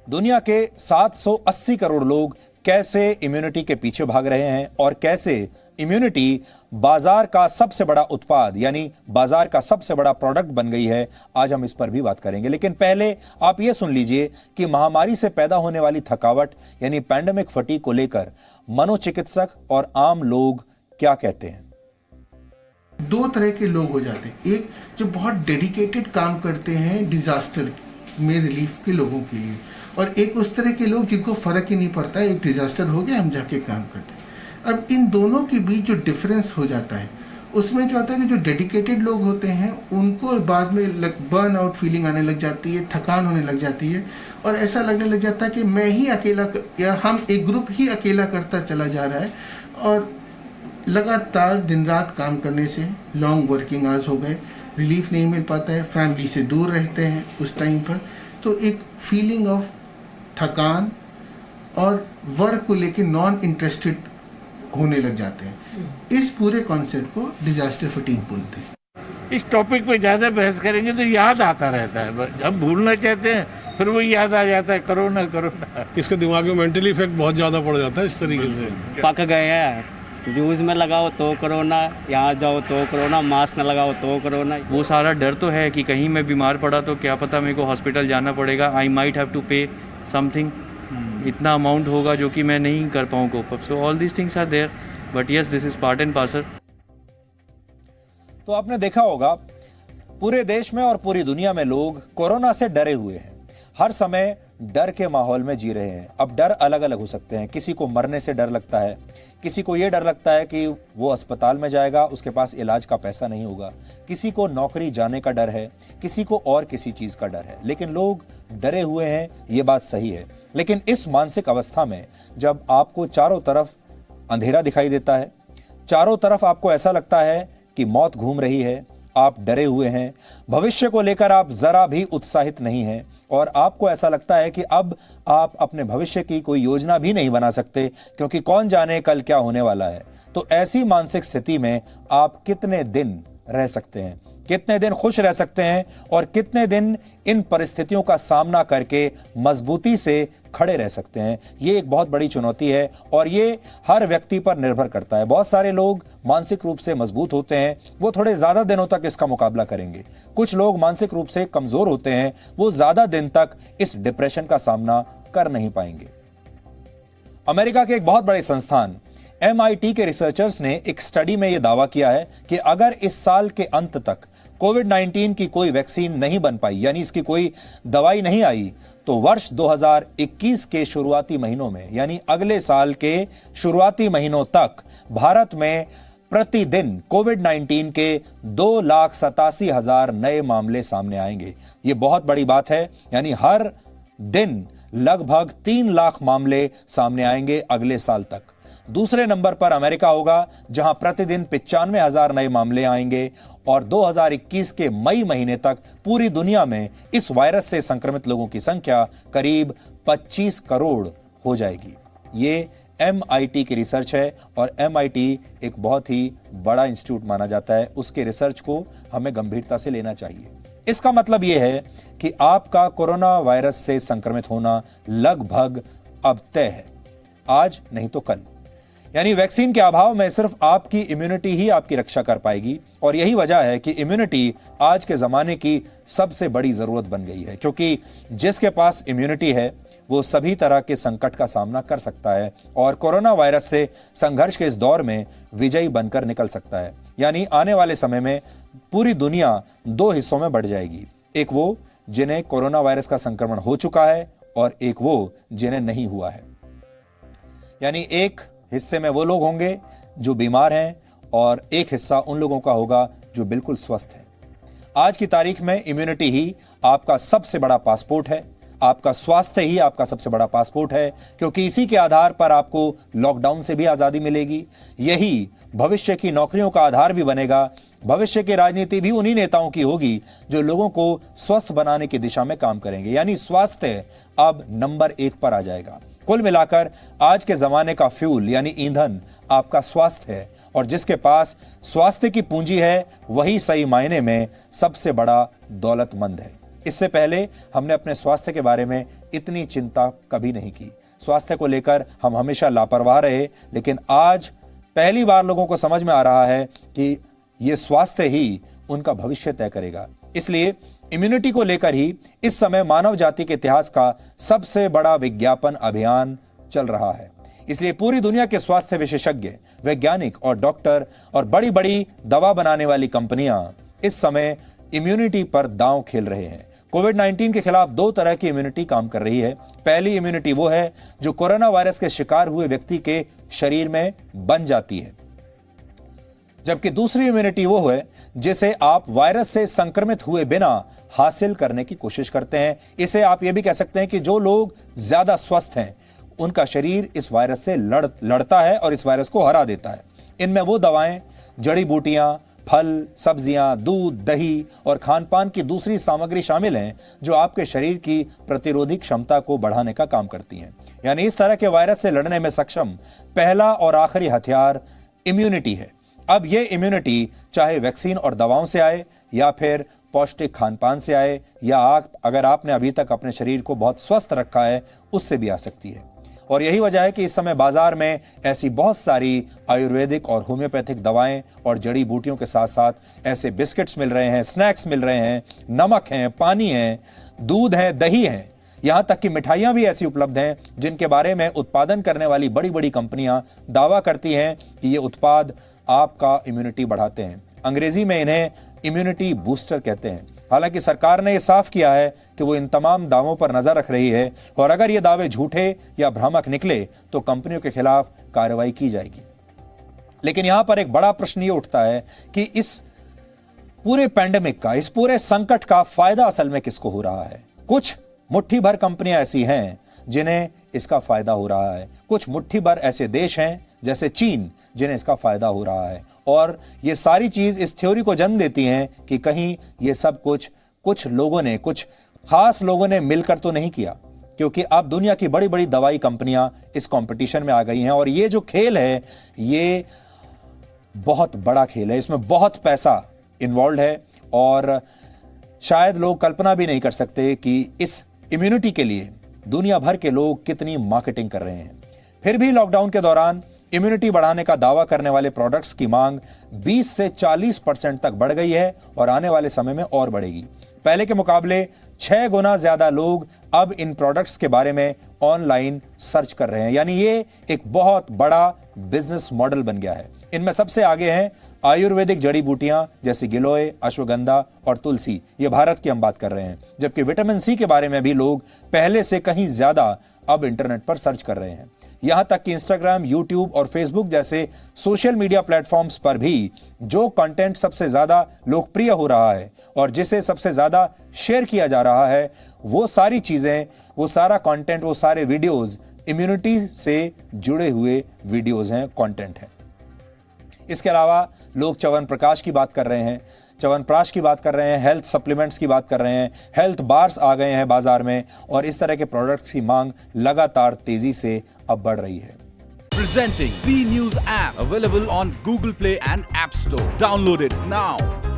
दुनिया के 780 करोड़ लोग कैसे इम्यूनिटी के पीछे भाग रहे हैं और कैसे इम्यूनिटी बाजार का सबसे बड़ा उत्पाद यानी बाजार का सबसे बड़ा प्रोडक्ट बन गई है, आज हम इस पर भी बात करेंगे। लेकिन पहले आप यह सुन लीजिए कि महामारी से पैदा होने वाली थकावट यानी पैंडेमिक फटीग को लेकर मनोचिकित्सक और आम लोग क्या कहते हैं। दो तरह के लोग हो जाते हैं, एक जो बहुत डेडिकेटेड काम करते हैं डिजास्टर में रिलीफ के लोगों के लिए, और एक उस तरह के लोग जिनको फर्क ही नहीं पड़ता है, एक डिजास्टर हो गया हम जाके काम करते हैं। अब इन दोनों के बीच जो डिफरेंस हो जाता है उसमें क्या होता है कि जो डेडिकेटेड लोग होते हैं उनको बाद में बर्न आउट फीलिंग आने लग जाती है, थकान होने लग जाती है और ऐसा लगने लग जाता है कि मैं ही अकेला या हम एक ग्रुप ही अकेला करता चला जा रहा है। और लगातार दिन रात काम करने से लॉन्ग वर्किंग आवर्स हो गए, रिलीफ नहीं मिल पाता है, फैमिली से दूर रहते हैं उस टाइम पर, तो एक फीलिंग ऑफ थकान और वर्क को लेके नॉन इंटरेस्टेड होने लग जाते हैं। इस पूरे कॉन्सेप्ट को डिजास्टर फटीग बोलते हैं। इस टॉपिक पे ज़्यादा बहस करेंगे तो याद आता रहता है, हम भूलना चाहते हैं फिर वो याद आ जाता है, कोरोना कोरोना। इसके दिमाग में मेंटली इफेक्ट बहुत ज़्यादा पड़ जाता है इस तरीके से। पक गए हैं, न्यूज़ में लगाओ तो कोरोना, यहाँ जाओ तो कोरोना, मास्क न लगाओ तो कोरोना। वो सारा डर तो है कि कहीं मैं बीमार पड़ा तो क्या पता मेरे को हॉस्पिटल जाना पड़ेगा, I might have to pay something, इतना अमाउंट होगा जो कि मैं नहीं कर पाऊँ cope up. So all these things are there, but yes this is part and parcel. तो आपने देखा होगा पूरे देश में और पूरी दुनिया में लोग कोरोना से डरे हुए हैं, हर समय डर के माहौल में जी रहे हैं। अब डर अलग अलग हो सकते हैं, किसी को मरने से डर लगता है, किसी को यह डर लगता है कि वो अस्पताल में जाएगा, उसके पास इलाज का पैसा नहीं होगा, किसी को नौकरी जाने का डर है, किसी को और किसी चीज का डर है। लेकिन लोग डरे हुए हैं, ये बात सही है। लेकिन इस मानसिक अवस्था में जब आपको चारों तरफ अंधेरा दिखाई देता है, चारों तरफ आपको ऐसा लगता है कि मौत घूम रही है, आप डरे हुए हैं, भविष्य को लेकर आप जरा भी उत्साहित नहीं हैं और आपको ऐसा लगता है कि अब आप अपने भविष्य की कोई योजना भी नहीं बना सकते क्योंकि कौन जाने कल क्या होने वाला है, तो ऐसी मानसिक स्थिति में आप कितने दिन रह सकते हैं, कितने दिन खुश रह सकते हैं और कितने दिन इन परिस्थितियों का सामना करके मजबूती से खड़े रह सकते हैं, ये एक बहुत बड़ी चुनौती है और ये हर व्यक्ति पर निर्भर करता है। बहुत सारे लोग मानसिक रूप से मजबूत होते हैं, वो थोड़े ज्यादा दिनों तक इसका मुकाबला करेंगे। कुछ लोग मानसिक रूप से कमजोर होते हैं, वो ज्यादा दिन तक इस डिप्रेशन का सामना कर नहीं पाएंगे। अमेरिका के एक बहुत बड़े संस्थान MIT के रिसर्चर्स ने एक स्टडी में यह दावा किया है कि अगर इस साल के अंत तक कोविड-19 की कोई वैक्सीन नहीं बन पाई, यानी इसकी कोई दवाई नहीं आई, तो वर्ष 2021 के शुरुआती महीनों में, यानी अगले साल के शुरुआती महीनों तक भारत में प्रतिदिन कोविड-19 के 2,87,000 नए मामले सामने आएंगे। ये बहुत बड़ी बात है, यानी हर दिन लगभग 3 लाख मामले सामने आएंगे अगले साल तक। दूसरे नंबर पर अमेरिका होगा जहां प्रतिदिन 95,000 नए मामले आएंगे और 2021 के मई महीने तक पूरी दुनिया में इस वायरस से संक्रमित लोगों की संख्या करीब 25 करोड़ हो जाएगी। ये MIT की रिसर्च है और MIT एक बहुत ही बड़ा इंस्टीट्यूट माना जाता है, उसके रिसर्च को हमें गंभीरता से लेना चाहिए। इसका मतलब यह है कि आपका कोरोना वायरस से संक्रमित होना लगभग अब तय है, आज नहीं तो कल। यानी वैक्सीन के अभाव में सिर्फ आपकी इम्यूनिटी ही आपकी रक्षा कर पाएगी और यही वजह है कि इम्यूनिटी आज के ज़माने की सबसे बड़ी ज़रूरत बन गई है, क्योंकि जिसके पास इम्यूनिटी है वो सभी तरह के संकट का सामना कर सकता है और कोरोना वायरस से संघर्ष के इस दौर में विजयी बनकर निकल सकता है। यानी आने वाले समय में पूरी दुनिया 2 हिस्सों में बढ़ जाएगी, एक वो जिन्हें कोरोना वायरस का संक्रमण हो चुका है और एक वो जिन्हें नहीं हुआ है। यानी एक हिस्से में वो लोग होंगे जो बीमार हैं और एक हिस्सा उन लोगों का होगा जो बिल्कुल स्वस्थ है। आज की तारीख में इम्यूनिटी ही आपका सबसे बड़ा पासपोर्ट है, आपका स्वास्थ्य ही आपका सबसे बड़ा पासपोर्ट है, क्योंकि इसी के आधार पर आपको लॉकडाउन से भी आज़ादी मिलेगी, यही भविष्य की नौकरियों का आधार भी बनेगा। भविष्य की राजनीति भी उन्हीं नेताओं की होगी जो लोगों को स्वस्थ बनाने की दिशा में काम करेंगे। यानी स्वास्थ्य अब नंबर 1 पर आ जाएगा। कुल मिलाकर आज के जमाने का फ्यूल यानी ईंधन आपका स्वास्थ्य है और जिसके पास स्वास्थ्य की पूंजी है वही सही मायने में सबसे बड़ा दौलतमंद है। इससे पहले हमने अपने स्वास्थ्य के बारे में इतनी चिंता कभी नहीं की। स्वास्थ्य को लेकर हम हमेशा लापरवाह रहे, लेकिन आज पहली बार लोगों को समझ में आ रहा है कि ये स्वास्थ्य ही उनका भविष्य तय करेगा। इसलिए इम्यूनिटी को लेकर ही इस समय मानव जाति के इतिहास का सबसे बड़ा विज्ञापन अभियान चल रहा है। इसलिए पूरी दुनिया के स्वास्थ्य विशेषज्ञ, वैज्ञानिक और डॉक्टर और बड़ी बड़ी दवा बनाने वाली कंपनियां इस समय इम्यूनिटी पर दांव खेल रहे हैं। कोविड-19 के खिलाफ दो तरह की इम्यूनिटी काम कर रही है। पहली इम्यूनिटी वो है जो कोरोना वायरस के शिकार हुए व्यक्ति के शरीर में बन जाती है, जबकि दूसरी इम्यूनिटी वो है जिसे आप वायरस से संक्रमित हुए बिना हासिल करने की कोशिश करते हैं। इसे आप ये भी कह सकते हैं कि जो लोग ज्यादा स्वस्थ हैं उनका शरीर इस वायरस से लड़ता है और इस वायरस को हरा देता है। इनमें वो दवाएं, जड़ी बूटियां, फल, सब्जियां, दूध, दही और खानपान की दूसरी सामग्री शामिल हैं जो आपके शरीर की प्रतिरोधी क्षमता को बढ़ाने का काम करती हैं। यानी इस तरह के वायरस से लड़ने में सक्षम पहला और आखिरी हथियार इम्यूनिटी है। अब ये इम्यूनिटी चाहे वैक्सीन और दवाओं से आए या फिर पौष्टिक खानपान से आए या अगर आपने अभी तक अपने शरीर को बहुत स्वस्थ रखा है उससे भी आ सकती है। और यही वजह है कि इस समय बाजार में ऐसी बहुत सारी आयुर्वेदिक और होम्योपैथिक दवाएं और जड़ी बूटियों के साथ साथ ऐसे बिस्किट्स मिल रहे हैं, स्नैक्स मिल रहे हैं, नमक है, पानी है, दूध है, दही है, यहाँ तक कि मिठाइयाँ भी ऐसी उपलब्ध हैं जिनके बारे में उत्पादन करने वाली बड़ी बड़ी कंपनियां दावा करती हैं कि ये उत्पाद आपका इम्यूनिटी बढ़ाते हैं। अंग्रेजी में इन्हें इम्यूनिटी बूस्टर कहते हैं। हालांकि सरकार ने यह साफ किया है कि वो इन तमाम दावों पर नजर रख रही है और अगर ये दावे झूठे या भ्रामक निकले तो कंपनियों के खिलाफ कार्रवाई की जाएगी। लेकिन यहां पर एक बड़ा प्रश्न ये उठता है कि इस पूरे पैंडेमिक का, इस पूरे संकट का फायदा असल में किसको हो रहा है? कुछ मुट्ठी भर कंपनियां ऐसी हैं जिन्हें इसका फायदा हो रहा है, कुछ मुट्ठी भर ऐसे देश हैं जैसे चीन जिन्हें इसका फायदा हो रहा है। और ये सारी चीज इस थ्योरी को जन्म देती हैं कि कहीं ये सब कुछ लोगों ने, कुछ खास लोगों ने मिलकर तो नहीं किया, क्योंकि अब दुनिया की बड़ी बड़ी दवाई कंपनियां इस कंपटीशन में आ गई हैं और ये जो खेल है ये बहुत बड़ा खेल है, इसमें बहुत पैसा इन्वॉल्व है और शायद लोग कल्पना भी नहीं कर सकते कि इस इम्यूनिटी के लिए दुनिया भर के लोग कितनी मार्केटिंग कर रहे हैं। फिर भी लॉकडाउन के दौरान इम्यूनिटी बढ़ाने का दावा करने वाले प्रोडक्ट्स की मांग 20 से 40% तक बढ़ गई है और आने वाले समय में और बढ़ेगी। पहले के मुकाबले 6 गुना ज्यादा लोग अब इन प्रोडक्ट्स के बारे में ऑनलाइन सर्च कर रहे हैं, यानी ये एक बहुत बड़ा बिजनेस मॉडल बन गया है। इनमें सबसे आगे हैं आयुर्वेदिक जड़ी बूटियां जैसे गिलोय, अश्वगंधा और तुलसी, ये भारत की हम बात कर रहे हैं। जबकि विटामिन सी के बारे में भी लोग पहले से कहीं ज्यादा अब इंटरनेट पर सर्च कर रहे हैं। यहां तक कि इंस्टाग्राम, यूट्यूब और फेसबुक जैसे सोशल मीडिया प्लेटफॉर्म्स पर भी जो कंटेंट सबसे ज्यादा लोकप्रिय हो रहा है और जिसे सबसे ज्यादा शेयर किया जा रहा है, वो सारी चीजें, वो सारा कंटेंट, वो सारे वीडियोस इम्यूनिटी से जुड़े हुए वीडियोस हैं, कंटेंट है। इसके अलावा लोग च्यवनप्राश की बात कर रहे हैं, हेल्थ सप्लीमेंट्स की बात कर रहे हैं, हेल्थ बार्स आ गए हैं बाजार में और इस तरह के प्रोडक्ट्स की मांग लगातार तेजी से अब बढ़ रही है। Presenting B News app available on Google Play and App Store. Download it now.